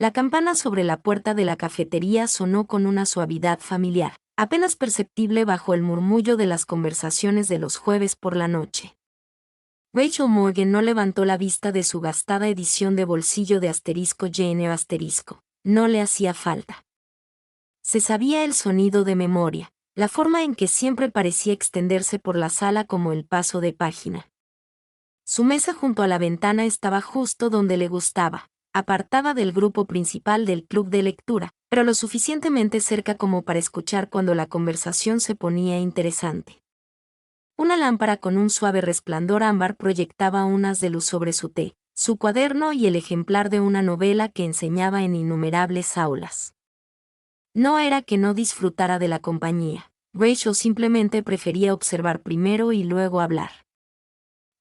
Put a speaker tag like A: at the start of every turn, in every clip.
A: La campana sobre la puerta de la cafetería sonó con una suavidad familiar, apenas perceptible bajo el murmullo de las conversaciones de los jueves por la noche. Rachel Morgan no levantó la vista de su gastada edición de bolsillo de *Jane Eyre*. No le hacía falta. Se sabía el sonido de memoria, la forma en que siempre parecía extenderse por la sala como el paso de página. Su mesa junto a la ventana estaba justo donde le gustaba, apartada del grupo principal del club de lectura, pero lo suficientemente cerca como para escuchar cuando la conversación se ponía interesante. Una lámpara con un suave resplandor ámbar proyectaba un haz de luz sobre su té, su cuaderno y el ejemplar de una novela que enseñaba en innumerables aulas. No era que no disfrutara de la compañía, Rachel simplemente prefería observar primero y luego hablar.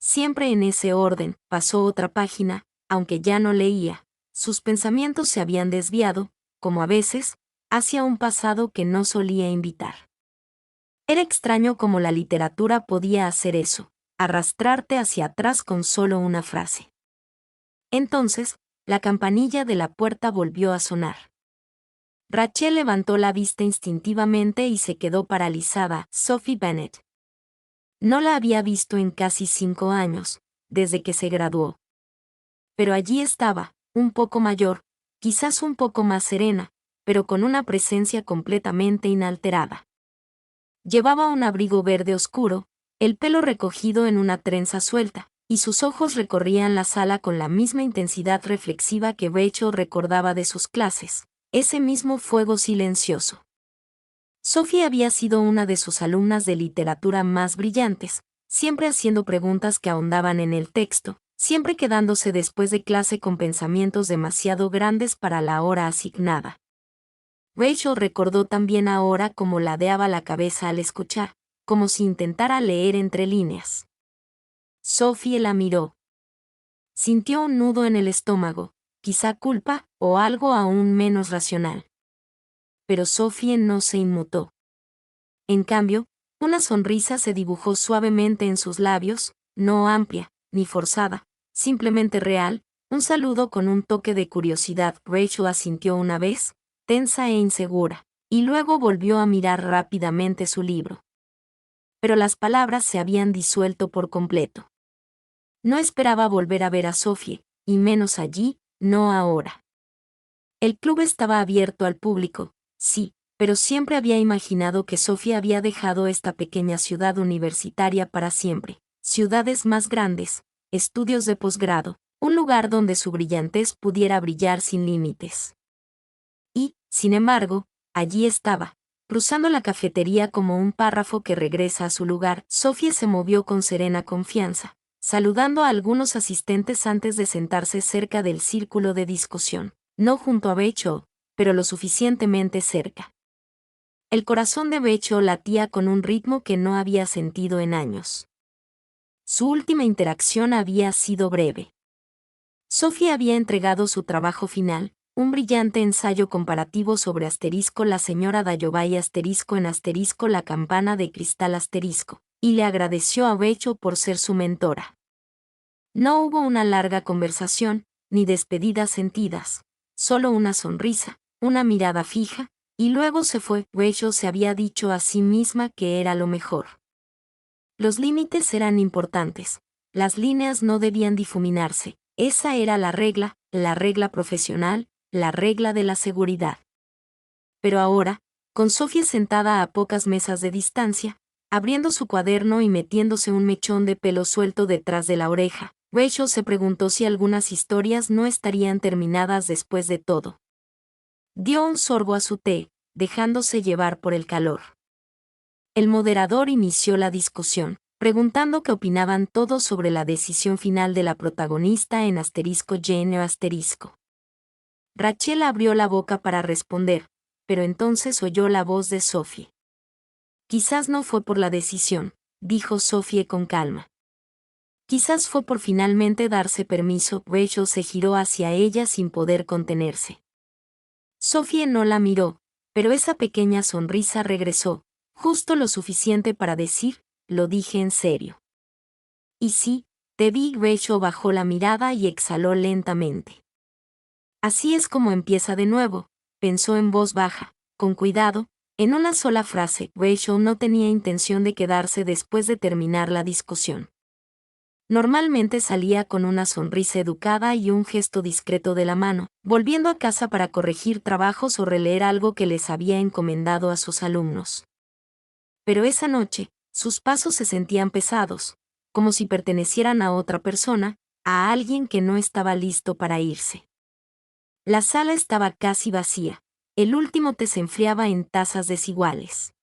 A: Siempre en ese orden, pasó otra página, aunque ya no leía, sus pensamientos se habían desviado, como a veces, hacia un pasado que no solía invitar. Era extraño cómo la literatura podía hacer eso, arrastrarte hacia atrás con solo una frase. Entonces, la campanilla de la puerta volvió a sonar. Rachel levantó la vista instintivamente y se quedó paralizada. Sophie Bennet. No la había visto en casi 5 años, desde que se graduó. Pero allí estaba, un poco mayor, quizás un poco más serena, pero con una presencia completamente inalterada. Llevaba un abrigo verde oscuro, el pelo recogido en una trenza suelta, y sus ojos recorrían la sala con la misma intensidad reflexiva que Rachel recordaba de sus clases, ese mismo fuego silencioso. Sophie había sido una de sus alumnas de literatura más brillantes, siempre haciendo preguntas que ahondaban en el texto, siempre quedándose después de clase con pensamientos demasiado grandes para la hora asignada. Rachel recordó también ahora cómo ladeaba la cabeza al escuchar, como si intentara leer entre líneas. Sophie la miró. Sintió un nudo en el estómago, quizá culpa, o algo aún menos racional. Pero Sophie no se inmutó. En cambio, una sonrisa se dibujó suavemente en sus labios, no amplia, ni forzada, simplemente real, un saludo con un toque de curiosidad. Rachel asintió una vez, tensa e insegura, y luego volvió a mirar rápidamente su libro. Pero las palabras se habían disuelto por completo. No esperaba volver a ver a Sophie, y menos allí, no ahora. El club estaba abierto al público, sí, pero siempre había imaginado que Sophie había dejado esta pequeña ciudad universitaria para siempre, ciudades más grandes, estudios de posgrado, un lugar donde su brillantez pudiera brillar sin límites. Y, sin embargo, allí estaba, cruzando la cafetería como un párrafo que regresa a su lugar. Sophie se movió con serena confianza, saludando a algunos asistentes antes de sentarse cerca del círculo de discusión, no junto a Rachel, pero lo suficientemente cerca. El corazón de Rachel latía con un ritmo que no había sentido en años. Su última interacción había sido breve. Sophie había entregado su trabajo final, un brillante ensayo comparativo sobre la señora Dalloway en la campana de cristal y le agradeció a Rachel por ser su mentora. No hubo una larga conversación, ni despedidas sentidas, solo una sonrisa, una mirada fija, y luego se fue. Rachel se había dicho a sí misma que era lo mejor. Los límites eran importantes, las líneas no debían difuminarse, esa era la regla profesional, la regla de la seguridad. Pero ahora, con Sophie sentada a pocas mesas de distancia, abriendo su cuaderno y metiéndose un mechón de pelo suelto detrás de la oreja, Rachel se preguntó si algunas historias no estarían terminadas después de todo. Dio un sorbo a su té, dejándose llevar por el calor. El moderador inició la discusión, preguntando qué opinaban todos sobre la decisión final de la protagonista en *Jane Eyre*. Rachel abrió la boca para responder, pero entonces oyó la voz de Sophie. Quizás no fue por la decisión, dijo Sophie con calma. Quizás fue por finalmente darse permiso. Rachel se giró hacia ella sin poder contenerse. Sophie no la miró, pero esa pequeña sonrisa regresó, justo lo suficiente para decir, lo dije en serio. Y sí, te vi. Rachel bajó la mirada y exhaló lentamente. Así es como empieza de nuevo, pensó en voz baja, con cuidado, en una sola frase. Rachel no tenía intención de quedarse después de terminar la discusión. Normalmente salía con una sonrisa educada y un gesto discreto de la mano, volviendo a casa para corregir trabajos o releer algo que les había encomendado a sus alumnos. Pero esa noche, sus pasos se sentían pesados, como si pertenecieran a otra persona, a alguien que no estaba listo para irse. La sala estaba casi vacía. El último té se enfriaba en tazas desiguales.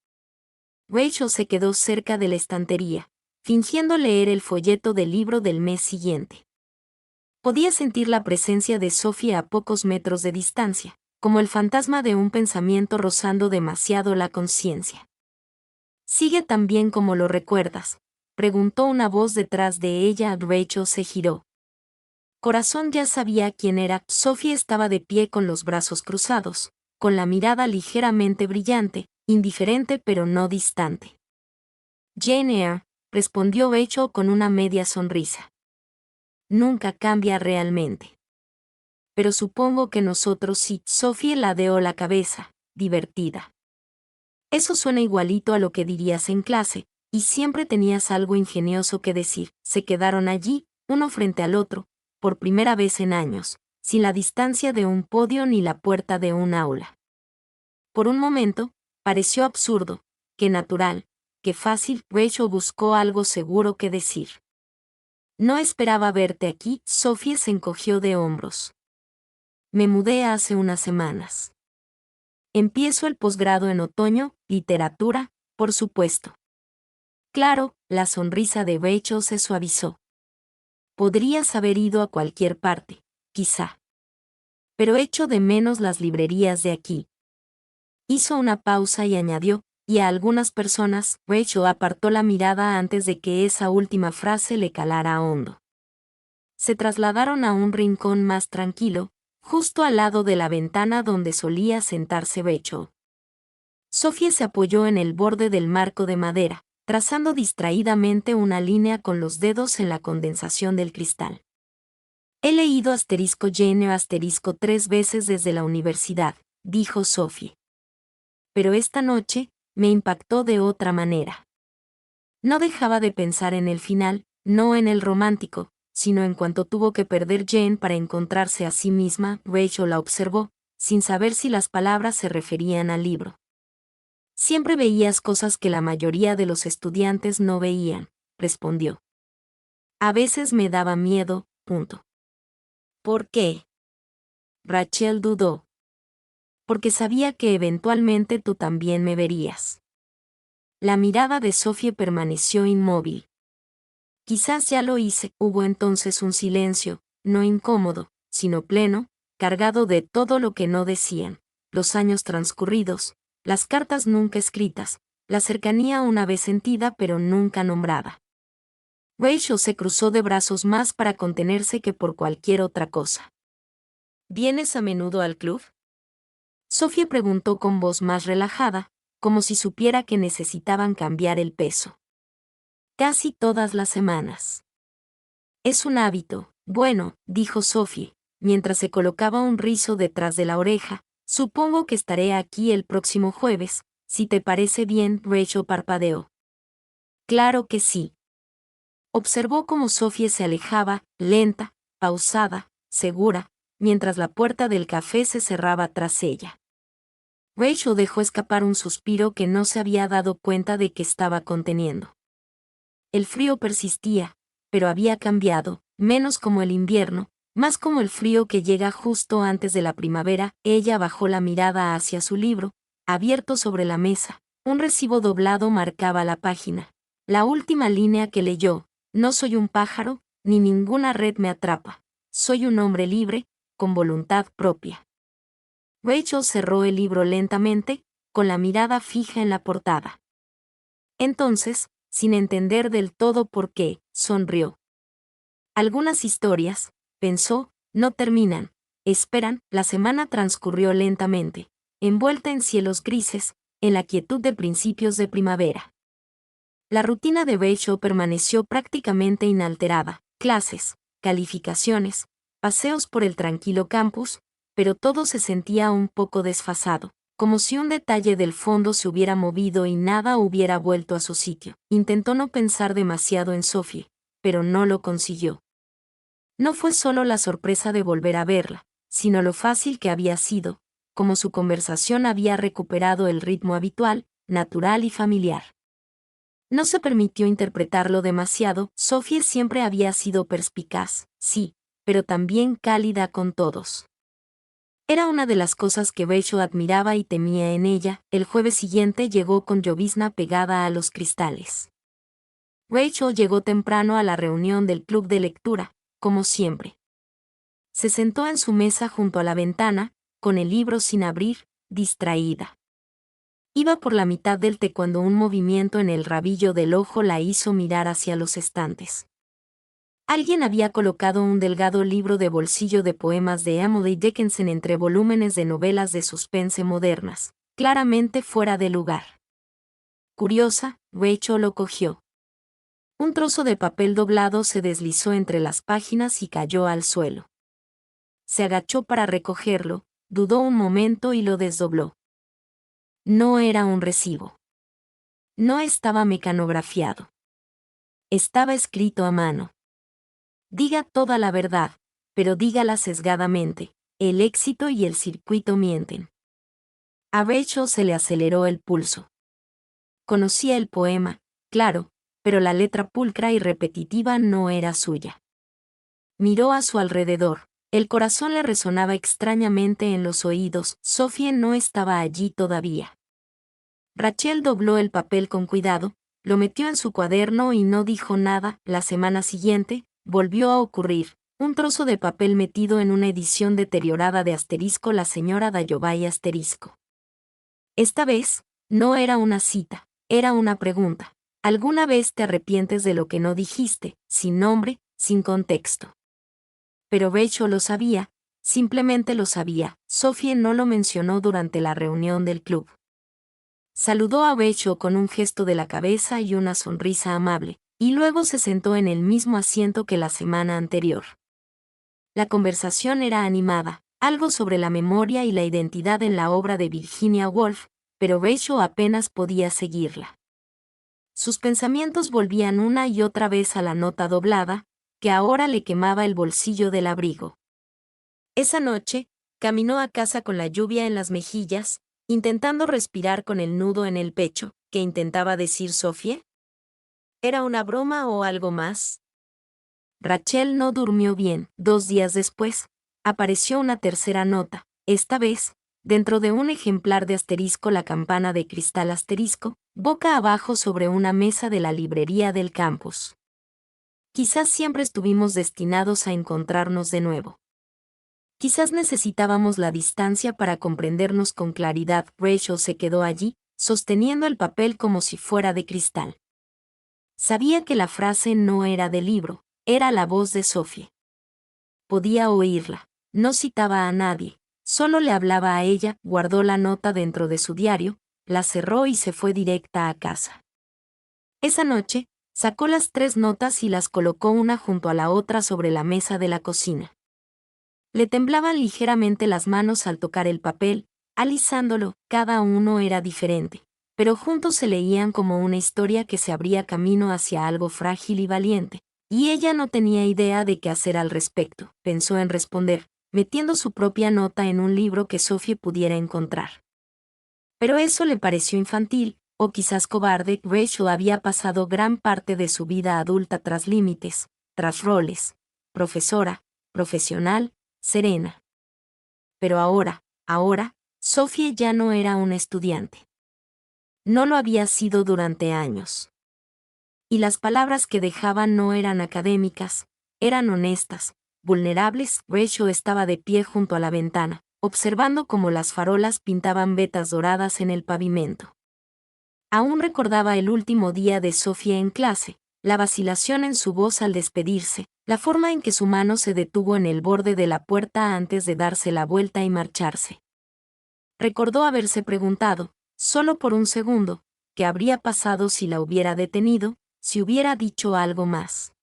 A: Rachel se quedó cerca de la estantería, fingiendo leer el folleto del libro del mes siguiente. Podía sentir la presencia de Sophie a pocos metros de distancia, como el fantasma de un pensamiento rozando demasiado la conciencia. ¿Sigue tan bien como lo recuerdas?, preguntó una voz detrás de ella. Rachel se giró. Corazón ya sabía quién era. Sophie estaba de pie con los brazos cruzados, con la mirada ligeramente brillante, indiferente pero no distante. Jane Eyre, respondió Rachel con una media sonrisa. Nunca cambia realmente. Pero supongo que nosotros sí. Sophie ladeó la cabeza, divertida. Eso suena igualito a lo que dirías en clase, y siempre tenías algo ingenioso que decir. Se quedaron allí, uno frente al otro, por primera vez en años, sin la distancia de un podio ni la puerta de un aula. Por un momento, pareció absurdo, que natural, que fácil. Rachel buscó algo seguro que decir. No esperaba verte aquí. Sophie se encogió de hombros. Me mudé hace unas semanas. Empiezo el posgrado en otoño, literatura, por supuesto. Claro, la sonrisa de Rachel se suavizó. Podrías haber ido a cualquier parte, quizá. Pero echo de menos las librerías de aquí. Hizo una pausa y añadió, y a algunas personas. Rachel apartó la mirada antes de que esa última frase le calara hondo. Se trasladaron a un rincón más tranquilo, justo al lado de la ventana donde solía sentarse Rachel. Sophie se apoyó en el borde del marco de madera, trazando distraídamente una línea con los dedos en la condensación del cristal. He leído Jane Eyre 3 veces desde la universidad, dijo Sophie. Pero esta noche, me impactó de otra manera. No dejaba de pensar en el final, no en el romántico, sino en cuanto tuvo que perder Jane para encontrarse a sí misma. Rachel la observó, sin saber si las palabras se referían al libro. Siempre veías cosas que la mayoría de los estudiantes no veían, respondió. A veces me daba miedo, punto. ¿Por qué? Rachel dudó. Porque sabía que eventualmente tú también me verías. La mirada de Sophie permaneció inmóvil. Quizás ya lo hice. Hubo entonces un silencio, no incómodo, sino pleno, cargado de todo lo que no decían, los años transcurridos, las cartas nunca escritas, la cercanía una vez sentida pero nunca nombrada. Rachel se cruzó de brazos más para contenerse que por cualquier otra cosa. ¿Vienes a menudo al club?, Sophie preguntó con voz más relajada, como si supiera que necesitaban cambiar el peso. Casi todas las semanas. Es un hábito. Bueno, dijo Sophie, mientras se colocaba un rizo detrás de la oreja. Supongo que estaré aquí el próximo jueves, si te parece bien. Rachel parpadeó. Claro que sí. Observó cómo Sophie se alejaba, lenta, pausada, segura, mientras la puerta del café se cerraba tras ella. Rachel dejó escapar un suspiro que no se había dado cuenta de que estaba conteniendo. El frío persistía, pero había cambiado, menos como el invierno, más como el frío que llega justo antes de la primavera. Ella bajó la mirada hacia su libro, abierto sobre la mesa. Un recibo doblado marcaba la página. La última línea que leyó: no soy un pájaro, ni ninguna red me atrapa. Soy un hombre libre, con voluntad propia. Rachel cerró el libro lentamente, con la mirada fija en la portada. Entonces, sin entender del todo por qué, sonrió. Algunas historias, pensó, no terminan, esperan. La semana transcurrió lentamente, envuelta en cielos grises, en la quietud de principios de primavera. La rutina de Rachel permaneció prácticamente inalterada: clases, calificaciones, paseos por el tranquilo campus, pero todo se sentía un poco desfasado, como si un detalle del fondo se hubiera movido y nada hubiera vuelto a su sitio. Intentó no pensar demasiado en Sophie, pero no lo consiguió. No fue solo la sorpresa de volver a verla, sino lo fácil que había sido, como su conversación había recuperado el ritmo habitual, natural y familiar. No se permitió interpretarlo demasiado. Sophie siempre había sido perspicaz, sí, pero también cálida con todos. Era una de las cosas que Rachel admiraba y temía en ella. El jueves siguiente llegó con llovizna pegada a los cristales. Rachel llegó temprano a la reunión del club de lectura, como siempre. Se sentó en su mesa junto a la ventana, con el libro sin abrir, distraída. Iba por la mitad del té cuando un movimiento en el rabillo del ojo la hizo mirar hacia los estantes. Alguien había colocado un delgado libro de bolsillo de poemas de Emily Dickinson entre volúmenes de novelas de suspense modernas, claramente fuera de lugar. Curiosa, Rachel lo cogió. Un trozo de papel doblado se deslizó entre las páginas y cayó al suelo. Se agachó para recogerlo, dudó un momento y lo desdobló. No era un recibo. No estaba mecanografiado. Estaba escrito a mano. Diga toda la verdad, pero dígala sesgadamente. El éxito y el circuito mienten. A Rachel se le aceleró el pulso. Conocía el poema, claro, pero la letra pulcra y repetitiva no era suya. Miró a su alrededor. El corazón le resonaba extrañamente en los oídos. Sophie no estaba allí todavía. Rachel dobló el papel con cuidado, lo metió en su cuaderno y no dijo nada. La semana siguiente, volvió a ocurrir. Un trozo de papel metido en una edición deteriorada de Asterisco la señora Dayobay Asterisco. Esta vez, no era una cita, era una pregunta. ¿Alguna vez te arrepientes de lo que no dijiste, sin nombre, sin contexto? Pero Rachel lo sabía, simplemente lo sabía. Sophie no lo mencionó durante la reunión del club. Saludó a Rachel con un gesto de la cabeza y una sonrisa amable, y luego se sentó en el mismo asiento que la semana anterior. La conversación era animada, algo sobre la memoria y la identidad en la obra de Virginia Woolf, pero Rachel apenas podía seguirla. Sus pensamientos volvían una y otra vez a la nota doblada, que ahora le quemaba el bolsillo del abrigo. Esa noche, caminó a casa con la lluvia en las mejillas, intentando respirar con el nudo en el pecho. ¿Qué intentaba decir Sophie? ¿Era una broma o algo más? Rachel no durmió bien. 2 días después, apareció una tercera nota, esta vez, dentro de un ejemplar de Asterisco la campana de cristal Asterisco, boca abajo sobre una mesa de la librería del campus. Quizás siempre estuvimos destinados a encontrarnos de nuevo. Quizás necesitábamos la distancia para comprendernos con claridad. Rachel se quedó allí, sosteniendo el papel como si fuera de cristal. Sabía que la frase no era del libro, era la voz de Sophie. Podía oírla, no citaba a nadie, solo le hablaba a ella. Guardó la nota dentro de su diario, la cerró y se fue directa a casa. Esa noche, sacó las 3 notas y las colocó una junto a la otra sobre la mesa de la cocina. Le temblaban ligeramente las manos al tocar el papel, alisándolo. Cada uno era diferente, pero juntos se leían como una historia que se abría camino hacia algo frágil y valiente, y ella no tenía idea de qué hacer al respecto. Pensó en responder, metiendo su propia nota en un libro que Sophie pudiera encontrar. Pero eso le pareció infantil, o quizás cobarde. Rachel había pasado gran parte de su vida adulta tras límites, tras roles, profesora, profesional, serena. Pero ahora, Sophie ya no era una estudiante. No lo había sido durante años. Y las palabras que dejaba no eran académicas, eran honestas, vulnerables. Rachel estaba de pie junto a la ventana, observando cómo las farolas pintaban vetas doradas en el pavimento. Aún recordaba el último día de Sophie en clase, la vacilación en su voz al despedirse, la forma en que su mano se detuvo en el borde de la puerta antes de darse la vuelta y marcharse. Recordó haberse preguntado, solo por un segundo, qué habría pasado si la hubiera detenido, si hubiera dicho algo más.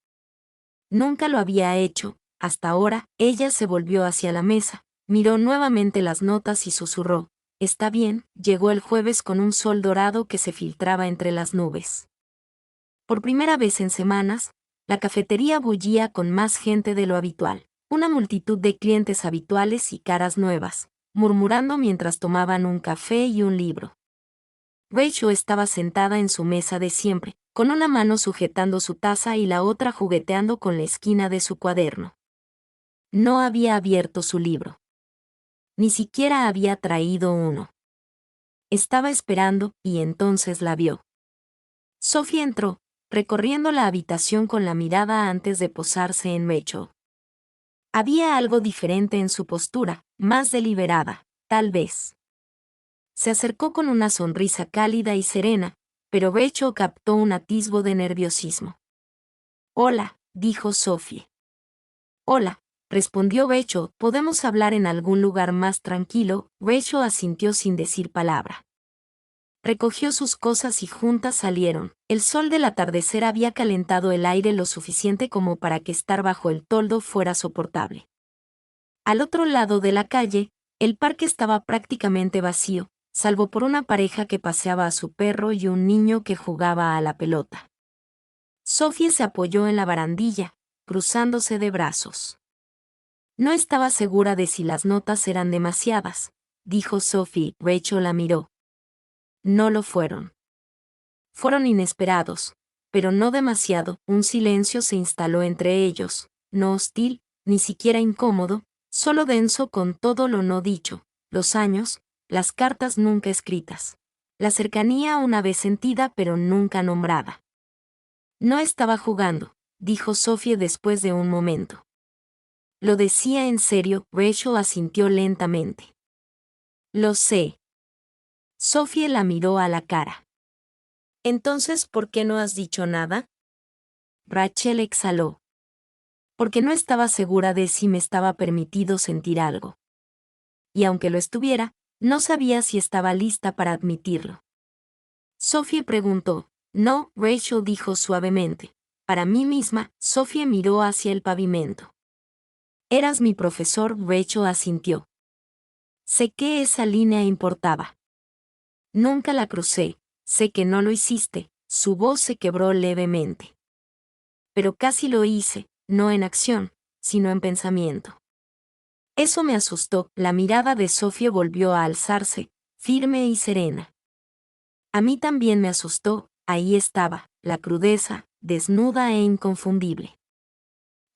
A: Nunca lo había hecho. Hasta ahora. Ella se volvió hacia la mesa, Miró nuevamente las notas y susurró: «Está bien». Llegó el jueves con un sol dorado que se filtraba entre las nubes. Por primera vez en semanas, la cafetería bullía con más gente de lo habitual. Una multitud de clientes habituales y caras nuevas, murmurando mientras tomaban un café y un libro. Rachel estaba sentada en su mesa de siempre, con una mano sujetando su taza y la otra jugueteando con la esquina de su cuaderno. No había abierto su libro. Ni siquiera había traído uno. Estaba esperando, y entonces la vio. Sophie entró, recorriendo la habitación con la mirada antes de posarse en Rachel. Había algo diferente en su postura, más deliberada, tal vez. Se acercó con una sonrisa cálida y serena, pero Rachel captó un atisbo de nerviosismo. «Hola», dijo Sophie. «Hola», respondió Rachel. «¿Podemos hablar en algún lugar más tranquilo?» Rachel asintió sin decir palabra. Recogió sus cosas y juntas salieron. El sol del atardecer había calentado el aire lo suficiente como para que estar bajo el toldo fuera soportable. Al otro lado de la calle, el parque estaba prácticamente vacío, salvo por una pareja que paseaba a su perro y un niño que jugaba a la pelota. Sophie se apoyó en la barandilla, cruzándose de brazos. «No estaba segura de si las notas eran demasiadas», dijo Sophie. Rachel la miró. «No lo fueron. Fueron inesperados, pero no demasiado». Un silencio se instaló entre ellos, no hostil, ni siquiera incómodo, solo denso con todo lo no dicho, los años, las cartas nunca escritas, la cercanía una vez sentida pero nunca nombrada. «No estaba jugando», dijo Sophie después de un momento. «Lo decía en serio». Rachel asintió lentamente. «Lo sé». Sophie la miró a la cara. «Entonces, ¿por qué no has dicho nada?» Rachel exhaló. «Porque no estaba segura de si me estaba permitido sentir algo. Y aunque lo estuviera, no sabía si estaba lista para admitirlo». Sophie preguntó. «No», Rachel dijo suavemente. «Para mí misma». Sophie miró hacia el pavimento. «Eras mi profesor», Rachel asintió. «Sé que esa línea importaba. Nunca la crucé, sé que no lo hiciste». Su voz se quebró levemente. «Pero casi lo hice, no en acción, sino en pensamiento». Eso me asustó. La mirada de Sophie volvió a alzarse, firme y serena. «A mí también me asustó». Ahí estaba, la crudeza, desnuda e inconfundible.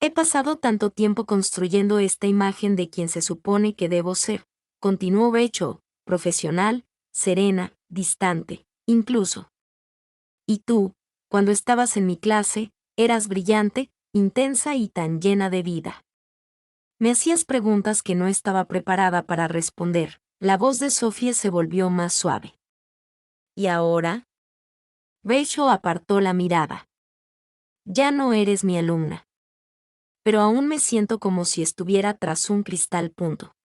A: «He pasado tanto tiempo construyendo esta imagen de quien se supone que debo ser», continuó Rachel, profesional, serena, distante, incluso. «Y tú, cuando estabas en mi clase, eras brillante, intensa y tan llena de vida. Me hacías preguntas que no estaba preparada para responder». La voz de Sophie se volvió más suave. «¿Y ahora?» Rachel apartó la mirada. «Ya no eres mi alumna. Pero aún me siento como si estuviera tras un cristal. Punto.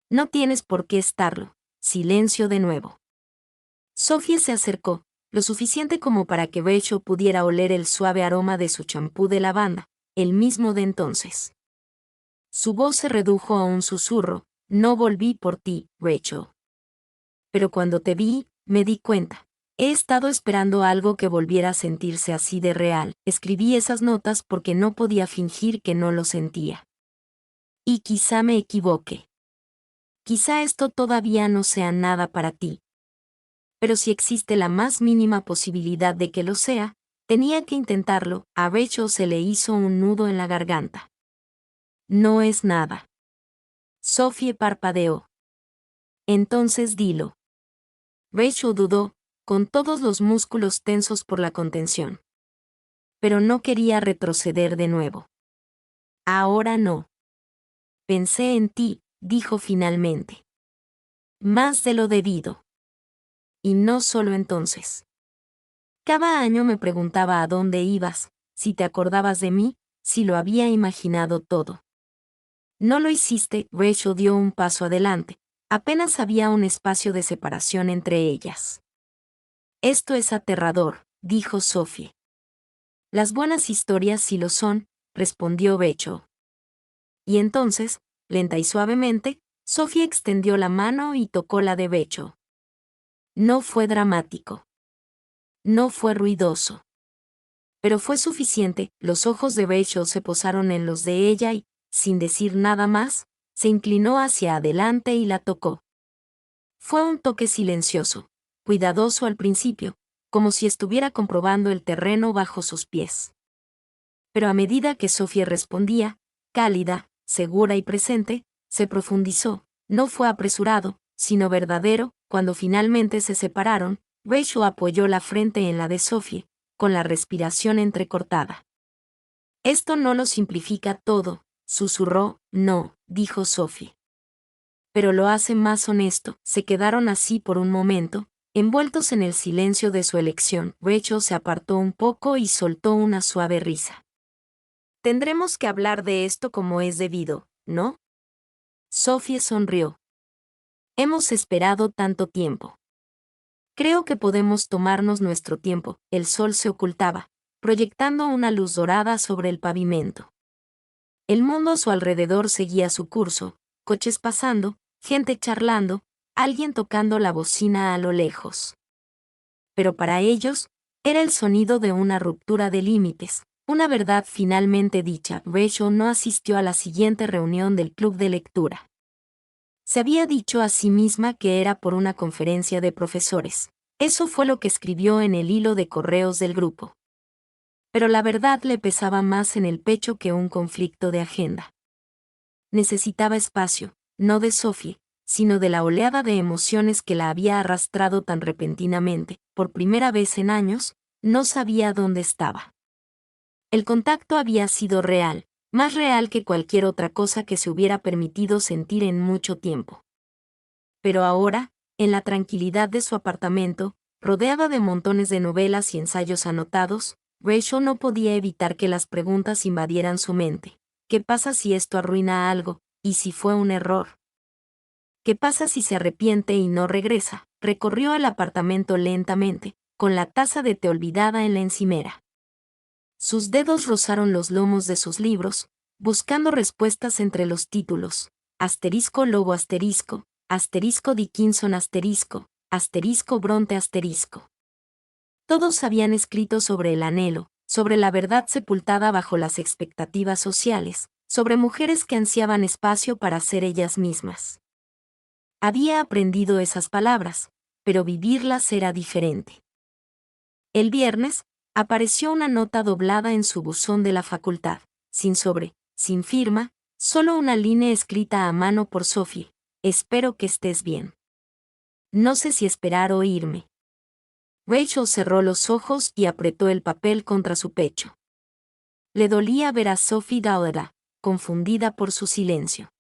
A: No tienes por qué estarlo». Silencio de nuevo. Sophie se acercó, lo suficiente como para que Rachel pudiera oler el suave aroma de su champú de lavanda, el mismo de entonces. Su voz se redujo a un susurro. «No volví por ti, Rachel. Pero cuando te vi, me di cuenta. He estado esperando algo que volviera a sentirse así de real. Escribí esas notas porque no podía fingir que no lo sentía. Y quizá me equivoque. Quizá esto todavía no sea nada para ti. Pero si existe la más mínima posibilidad de que lo sea, tenía que intentarlo». A Rachel se le hizo un nudo en la garganta. «No es nada». Sophie parpadeó. «Entonces dilo». Rachel dudó, con todos los músculos tensos por la contención. Pero no quería retroceder de nuevo. «Ahora no. Pensé en ti», dijo finalmente. «Más de lo debido. Y no solo entonces. Cada año me preguntaba a dónde ibas, si te acordabas de mí, si lo había imaginado todo. No lo hiciste». Rachel dio un paso adelante. Apenas había un espacio de separación entre ellas. «Esto es aterrador», dijo Sophie. «Las buenas historias sí lo son», respondió Rachel. «Y entonces, lenta y suavemente, Sophie extendió la mano y tocó la de Rachel. No fue dramático. No fue ruidoso. Pero fue suficiente. Los ojos de Rachel se posaron en los de ella y, sin decir nada más, se inclinó hacia adelante y la tocó. Fue un toque silencioso, cuidadoso al principio, como si estuviera comprobando el terreno bajo sus pies. Pero a medida que Sophie respondía, cálida, segura y presente, se profundizó. No fue apresurado, sino verdadero. Cuando finalmente se separaron, Rachel apoyó la frente en la de Sophie, con la respiración entrecortada. Esto no lo simplifica todo, susurró. No, dijo Sophie. Pero lo hace más honesto. Se quedaron así por un momento, envueltos en el silencio de su elección. Rachel se apartó un poco y soltó una suave risa. Tendremos que hablar de esto como es debido, ¿no? Sophie sonrió. Hemos esperado tanto tiempo. Creo que podemos tomarnos nuestro tiempo. El sol se ocultaba, proyectando una luz dorada sobre el pavimento. El mundo a su alrededor seguía su curso, coches pasando, gente charlando, alguien tocando la bocina a lo lejos. Pero para ellos, era el sonido de una ruptura de límites, una verdad finalmente dicha. Rachel no asistió a la siguiente reunión del club de lectura. Se había dicho a sí misma que era por una conferencia de profesores. Eso fue lo que escribió en el hilo de correos del grupo. Pero la verdad le pesaba más en el pecho que un conflicto de agenda. Necesitaba espacio, no de Sophie, sino de la oleada de emociones que la había arrastrado tan repentinamente. Por primera vez en años, no sabía dónde estaba. El contacto había sido real, más real que cualquier otra cosa que se hubiera permitido sentir en mucho tiempo. Pero ahora, en la tranquilidad de su apartamento, rodeada de montones de novelas y ensayos anotados, Rachel no podía evitar que las preguntas invadieran su mente. ¿Qué pasa si esto arruina algo? ¿Y si fue un error? ¿Qué pasa si se arrepiente y no regresa? Recorrió el apartamento lentamente, con la taza de té olvidada en la encimera. Sus dedos rozaron los lomos de sus libros, buscando respuestas entre los títulos. Asterisco Lobo asterisco, asterisco Dickinson asterisco, asterisco Bronte asterisco. Todos habían escrito sobre el anhelo, sobre la verdad sepultada bajo las expectativas sociales, sobre mujeres que ansiaban espacio para ser ellas mismas. Había aprendido esas palabras, pero vivirlas era diferente. El viernes, apareció una nota doblada en su buzón de la facultad, sin sobre, sin firma, solo una línea escrita a mano por Sophie. Espero que estés bien. No sé si esperar o irme. Rachel cerró los ojos y apretó el papel contra su pecho. Le dolía ver a Sophie Dowdera, confundida por su silencio.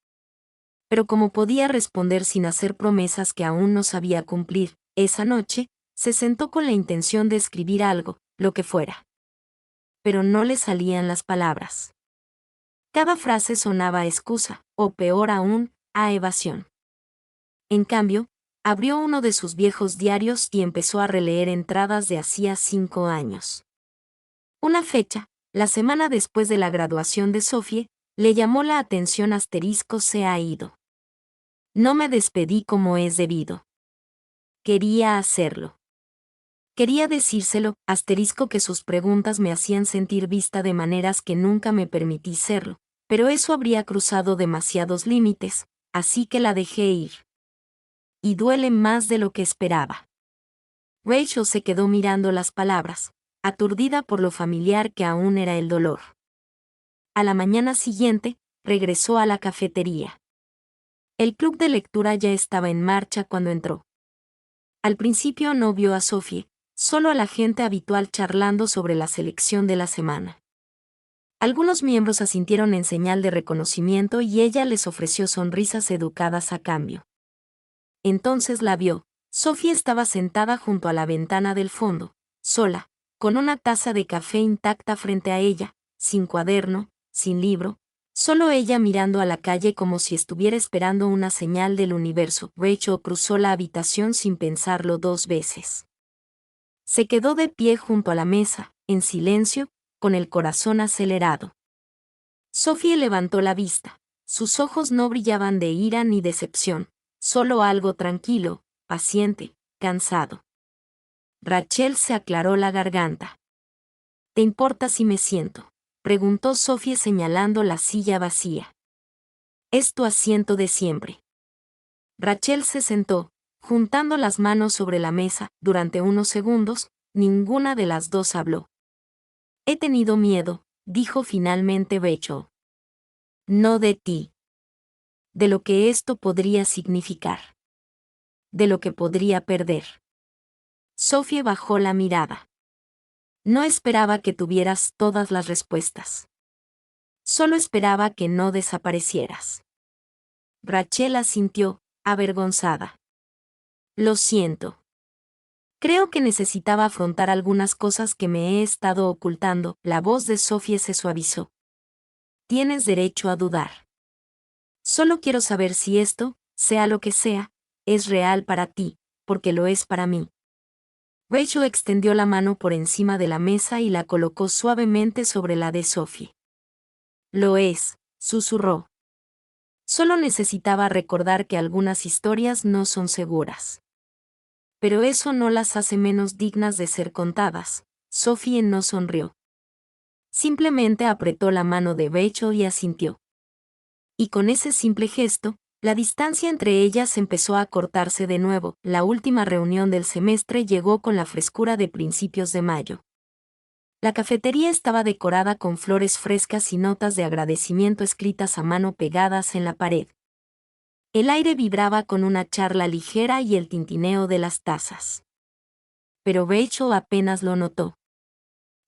A: Pero como podía responder sin hacer promesas que aún no sabía cumplir, esa noche, se sentó con la intención de escribir algo, lo que fuera. Pero no le salían las palabras. Cada frase sonaba a excusa, o peor aún, a evasión. En cambio, abrió uno de sus viejos diarios y empezó a releer entradas de hacía 5 años. Una fecha, la semana después de la graduación de Sophie, le llamó la atención. Asterisco se ha ido. No me despedí como es debido. Quería hacerlo. Quería decírselo, asterisco que sus preguntas me hacían sentir vista de maneras que nunca me permití serlo, pero eso habría cruzado demasiados límites, así que la dejé ir. Y duele más de lo que esperaba. Rachel se quedó mirando las palabras, aturdida por lo familiar que aún era el dolor. A la mañana siguiente, regresó a la cafetería. El club de lectura ya estaba en marcha cuando entró. Al principio no vio a Sophie, solo a la gente habitual charlando sobre la selección de la semana. Algunos miembros asintieron en señal de reconocimiento y ella les ofreció sonrisas educadas a cambio. Entonces la vio. Sophie estaba sentada junto a la ventana del fondo, sola, con una taza de café intacta frente a ella, sin cuaderno, sin libro, solo ella mirando a la calle como si estuviera esperando una señal del universo. Rachel cruzó la habitación sin pensarlo 2 veces. Se quedó de pie junto a la mesa, en silencio, con el corazón acelerado. Sophie levantó la vista, Sus ojos no brillaban de ira ni decepción, solo algo tranquilo, paciente, cansado. Rachel se aclaró la garganta. ¿Te importa si me siento?, preguntó Sophie señalando la silla vacía. Es tu asiento de siempre. Rachel se sentó, juntando las manos sobre la mesa. Durante unos segundos, ninguna de las dos habló. He tenido miedo, dijo finalmente Rachel. No de ti. De lo que esto podría significar. De lo que podría perder. Sophie bajó la mirada. No esperaba que tuvieras todas las respuestas. Solo esperaba que no desaparecieras. Rachel asintió, avergonzada. Lo siento. Creo que necesitaba afrontar algunas cosas que me he estado ocultando. La voz de Sophie se suavizó. Tienes derecho a dudar. Solo quiero saber si esto, sea lo que sea, es real para ti, porque lo es para mí. Rachel extendió la mano por encima de la mesa y la colocó suavemente sobre la de Sophie. Lo es, susurró. Solo necesitaba recordar que algunas historias no son seguras. Pero eso no las hace menos dignas de ser contadas. Sophie no sonrió. Simplemente apretó la mano de Rachel y asintió. Y con ese simple gesto, la distancia entre ellas empezó a acortarse de nuevo. La última reunión del semestre llegó con la frescura de principios de mayo. La cafetería estaba decorada con flores frescas y notas de agradecimiento escritas a mano pegadas en la pared. El aire vibraba con una charla ligera y el tintineo de las tazas. Pero Rachel apenas lo notó.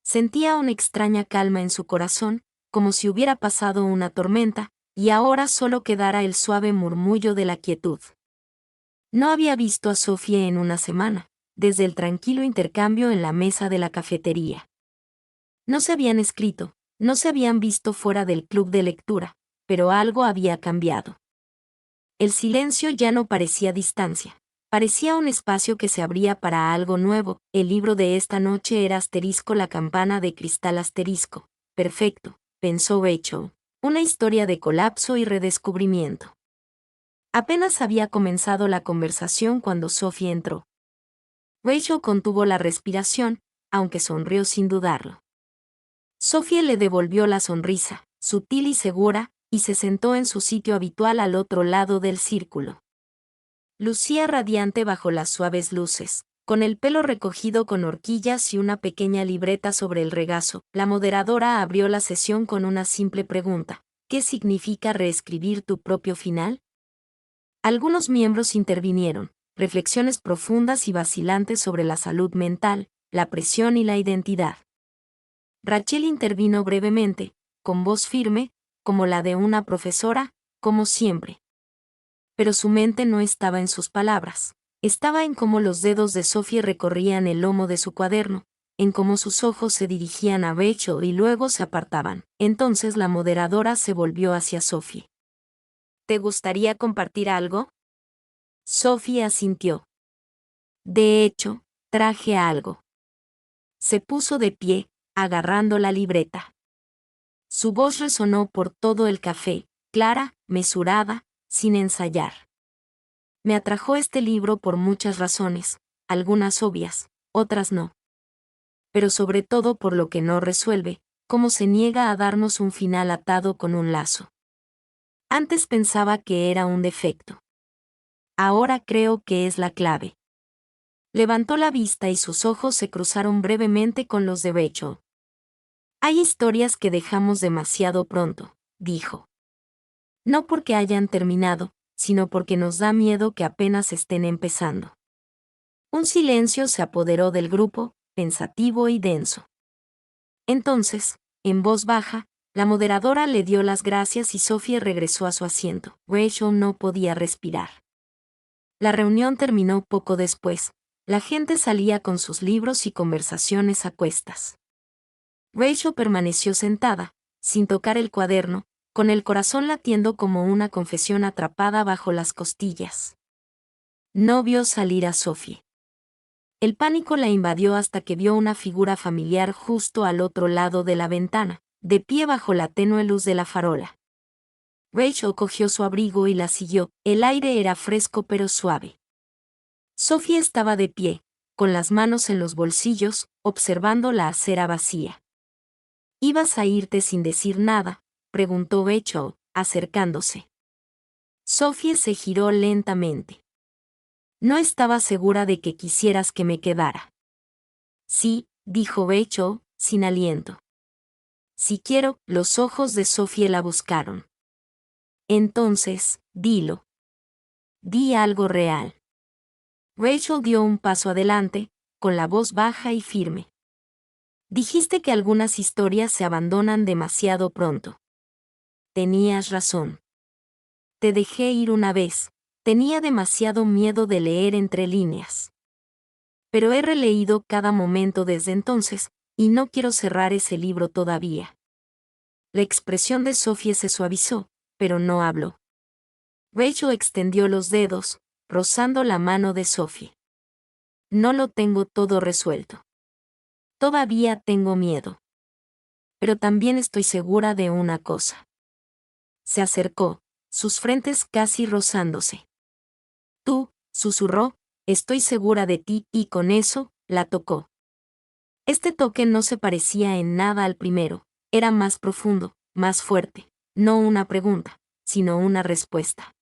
A: Sentía una extraña calma en su corazón, como si hubiera pasado una tormenta, y ahora solo quedara el suave murmullo de la quietud. No había visto a Sophie en una semana, desde el tranquilo intercambio en la mesa de la cafetería. No se habían escrito, no se habían visto fuera del club de lectura, pero algo había cambiado. El silencio ya no parecía distancia, parecía un espacio que se abría para algo nuevo. El libro de esta noche era la campana de cristal. Perfecto, pensó Rachel. Una historia de colapso y redescubrimiento. Apenas había comenzado la conversación cuando Sophie entró. Rachel contuvo la respiración, aunque sonrió sin dudarlo. Sophie le devolvió la sonrisa, sutil y segura, y se sentó en su sitio habitual al otro lado del círculo. Lucía radiante bajo las suaves luces, con el pelo recogido con horquillas y una pequeña libreta sobre el regazo. La moderadora abrió la sesión con una simple pregunta: ¿qué significa reescribir tu propio final? Algunos miembros intervinieron, reflexiones profundas y vacilantes sobre la salud mental, la presión y la identidad. Rachel intervino brevemente, con voz firme, como la de una profesora, como siempre. Pero su mente no estaba en sus palabras, estaba en cómo los dedos de Sophie recorrían el lomo de su cuaderno, en cómo sus ojos se dirigían a Rachel y luego se apartaban. Entonces la moderadora se volvió hacia Sophie. ¿Te gustaría compartir algo? Sophie asintió. De hecho, traje algo. Se puso de pie, agarrando la libreta. Su voz resonó por todo el café, clara, mesurada, sin ensayar. Me atrajo este libro por muchas razones, algunas obvias, otras no. Pero sobre todo por lo que no resuelve, cómo se niega a darnos un final atado con un lazo. Antes pensaba que era un defecto. Ahora creo que es la clave. Levantó la vista y sus ojos se cruzaron brevemente con los de Rachel. Hay historias que dejamos demasiado pronto, dijo. No porque hayan terminado, sino porque nos da miedo que apenas estén empezando. Un silencio se apoderó del grupo, pensativo y denso. Entonces, en voz baja, la moderadora le dio las gracias y Sophie regresó a su asiento. Rachel no podía respirar. La reunión terminó poco después. La gente salía con sus libros y conversaciones a cuestas. Rachel permaneció sentada, sin tocar el cuaderno, con el corazón latiendo como una confesión atrapada bajo las costillas. No vio salir a Sophie. El pánico la invadió hasta que vio una figura familiar justo al otro lado de la ventana, de pie bajo la tenue luz de la farola. Rachel cogió su abrigo y la siguió. El aire era fresco pero suave. Sophie estaba de pie, con las manos en los bolsillos, observando la acera vacía. ¿Ibas a irte sin decir nada?, preguntó Rachel, acercándose. Sophie se giró lentamente. No estaba segura de que quisieras que me quedara. Sí, dijo Rachel, sin aliento. Si quiero, los ojos de Sophie la buscaron. Entonces, dilo. Di algo real. Rachel dio un paso adelante, con la voz baja y firme. Dijiste que algunas historias se abandonan demasiado pronto. Tenías razón. Te dejé ir una vez, tenía demasiado miedo de leer entre líneas. Pero he releído cada momento desde entonces, y no quiero cerrar ese libro todavía. La expresión de Sophie se suavizó, pero no habló. Rachel extendió los dedos, rozando la mano de Sophie. No lo tengo todo resuelto. Todavía tengo miedo. Pero también estoy segura de una cosa. Se acercó, sus frentes casi rozándose. Tú, susurró, estoy segura de ti, y con eso, la tocó. Este toque no se parecía en nada al primero, era más profundo, más fuerte, no una pregunta, sino una respuesta.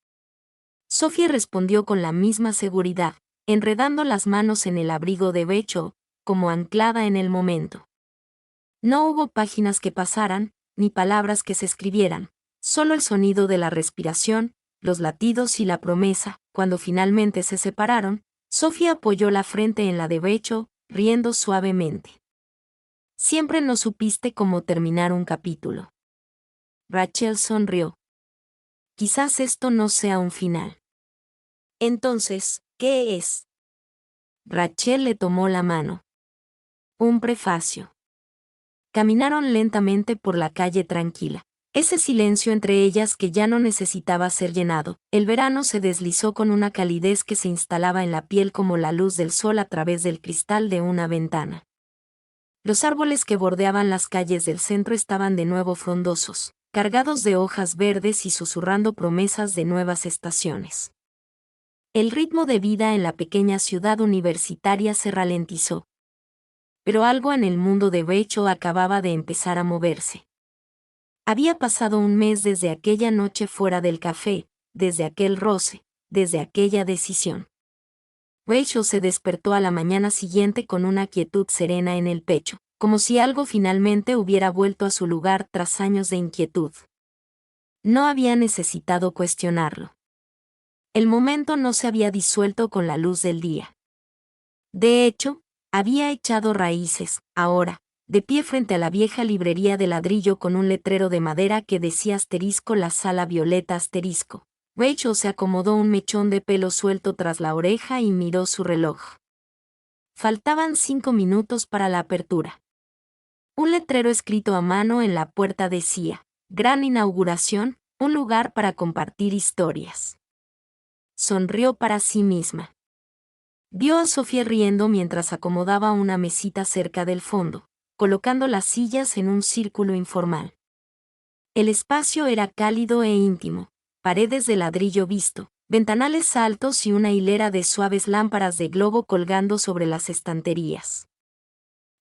A: Sophie respondió con la misma seguridad, enredando las manos en el abrigo de Rachel, como anclada en el momento. No hubo páginas que pasaran, ni palabras que se escribieran, solo el sonido de la respiración, los latidos y la promesa. Cuando finalmente se separaron, Sophie apoyó la frente en la de Rachel, riendo suavemente. Siempre no supiste cómo terminar un capítulo. Rachel sonrió. Quizás esto no sea un final. Entonces, ¿qué es? Rachel le tomó la mano. Un prefacio. Caminaron lentamente por la calle tranquila. Ese silencio entre ellas que ya no necesitaba ser llenado. El verano se deslizó con una calidez que se instalaba en la piel como la luz del sol a través del cristal de una ventana. Los árboles que bordeaban las calles del centro estaban de nuevo frondosos, cargados de hojas verdes y susurrando promesas de nuevas estaciones. El ritmo de vida en la pequeña ciudad universitaria se ralentizó. Pero algo en el mundo de Rachel acababa de empezar a moverse. Había pasado un mes desde aquella noche fuera del café, desde aquel roce, desde aquella decisión. Rachel se despertó a la mañana siguiente con una quietud serena en el pecho, como si algo finalmente hubiera vuelto a su lugar tras años de inquietud. No había necesitado cuestionarlo. El momento no se había disuelto con la luz del día. De hecho, había echado raíces, ahora, de pie frente a la vieja librería de ladrillo con un letrero de madera que decía asterisco la sala violeta asterisco. Rachel se acomodó un mechón de pelo suelto tras la oreja y miró su reloj. Faltaban 5 minutos para la apertura. Un letrero escrito a mano en la puerta decía, Gran inauguración, un lugar para compartir historias. Sonrió para sí misma. Vio a Sophie riendo mientras acomodaba una mesita cerca del fondo, colocando las sillas en un círculo informal. El espacio era cálido e íntimo, paredes de ladrillo visto, ventanales altos y una hilera de suaves lámparas de globo colgando sobre las estanterías.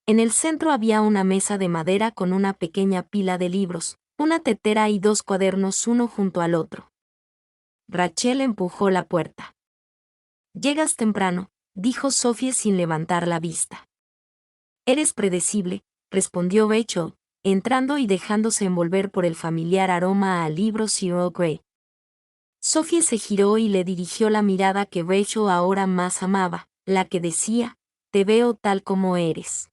A: En el centro había una mesa de madera con una pequeña pila de libros, una tetera y 2 cuadernos uno junto al otro. Rachel empujó la puerta. «Llegas temprano», dijo Sophie sin levantar la vista. «Eres predecible», respondió Rachel, entrando y dejándose envolver por el familiar aroma a libros y Earl Grey. Sophie se giró y le dirigió la mirada que Rachel ahora más amaba, la que decía, «Te veo tal como eres».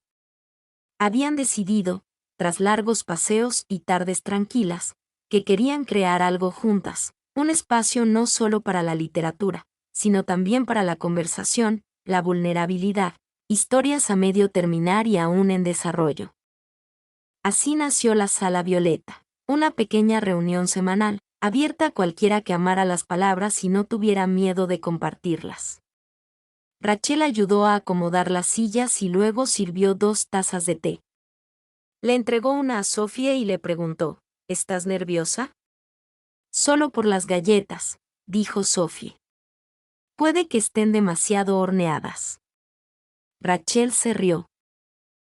A: Habían decidido, tras largos paseos y tardes tranquilas, que querían crear algo juntas, un espacio no solo para la literatura, sino también para la conversación, la vulnerabilidad, historias a medio terminar y aún en desarrollo. Así nació la Sala Violeta, una pequeña reunión semanal, abierta a cualquiera que amara las palabras y no tuviera miedo de compartirlas. Rachel ayudó a acomodar las sillas y luego sirvió 2 tazas de té. Le entregó una a Sophie y le preguntó, «¿Estás nerviosa?». Solo por las galletas, dijo Sophie. Puede que estén demasiado horneadas. Rachel se rió.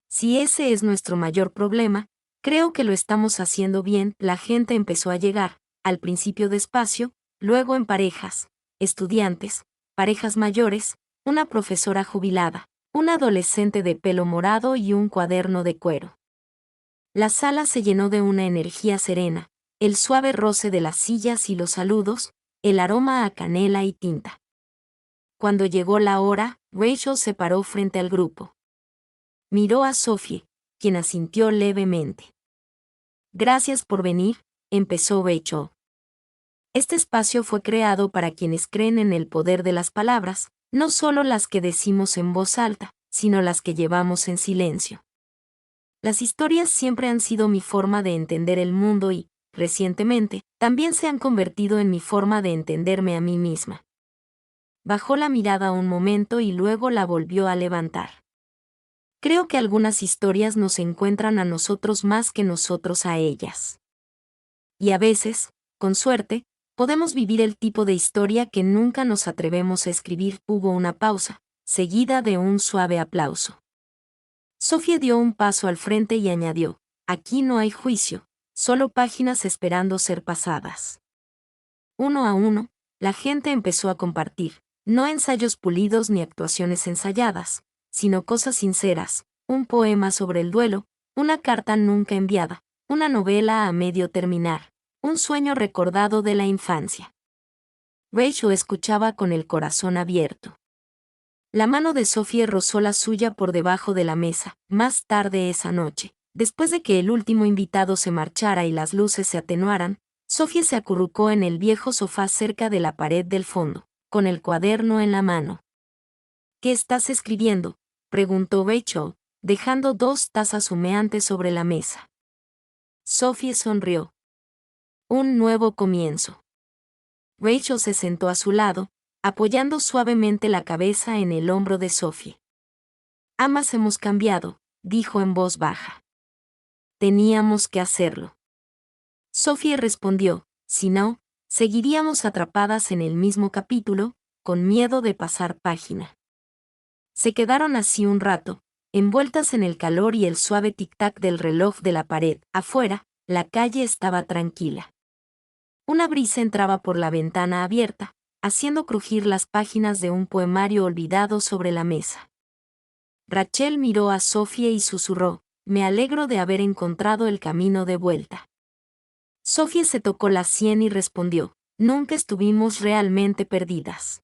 A: Si ese es nuestro mayor problema, creo que lo estamos haciendo bien. La gente empezó a llegar, al principio despacio, luego en parejas, estudiantes, parejas mayores, una profesora jubilada, un adolescente de pelo morado y un cuaderno de cuero. La sala se llenó de una energía serena, el suave roce de las sillas y los saludos, el aroma a canela y tinta. Cuando llegó la hora, Rachel se paró frente al grupo. Miró a Sophie, quien asintió levemente. Gracias por venir, empezó Rachel. Este espacio fue creado para quienes creen en el poder de las palabras, no solo las que decimos en voz alta, sino las que llevamos en silencio. Las historias siempre han sido mi forma de entender el mundo y, recientemente, también se han convertido en mi forma de entenderme a mí misma. Bajó la mirada un momento y luego la volvió a levantar. Creo que algunas historias nos encuentran a nosotros más que nosotros a ellas. Y a veces, con suerte, podemos vivir el tipo de historia que nunca nos atrevemos a escribir. Hubo una pausa, seguida de un suave aplauso. Sophie dio un paso al frente y añadió, aquí no hay juicio, solo páginas esperando ser pasadas. Uno a uno, la gente empezó a compartir, no ensayos pulidos ni actuaciones ensayadas, sino cosas sinceras, un poema sobre el duelo, una carta nunca enviada, una novela a medio terminar, un sueño recordado de la infancia. Rachel escuchaba con el corazón abierto. La mano de Sophie rozó la suya por debajo de la mesa. Más tarde esa noche, después de que el último invitado se marchara y las luces se atenuaran, Sophie se acurrucó en el viejo sofá cerca de la pared del fondo, con el cuaderno en la mano. ¿Qué estás escribiendo?, preguntó Rachel, dejando 2 tazas humeantes sobre la mesa. Sophie sonrió. Un nuevo comienzo. Rachel se sentó a su lado, apoyando suavemente la cabeza en el hombro de Sophie. Ambas hemos cambiado, dijo en voz baja. Teníamos que hacerlo. Sophie respondió, si no, seguiríamos atrapadas en el mismo capítulo, con miedo de pasar página. Se quedaron así un rato, envueltas en el calor y el suave tic-tac del reloj de la pared. Afuera, la calle estaba tranquila. Una brisa entraba por la ventana abierta, haciendo crujir las páginas de un poemario olvidado sobre la mesa. Rachel miró a Sophie y susurró, me alegro de haber encontrado el camino de vuelta. Sophie se tocó la sien y respondió, nunca estuvimos realmente perdidas.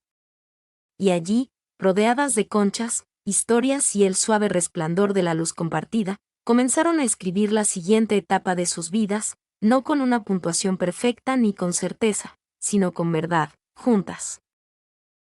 A: Y allí, rodeadas de conchas, historias y el suave resplandor de la luz compartida, comenzaron a escribir la siguiente etapa de sus vidas, no con una puntuación perfecta ni con certeza, sino con verdad, juntas.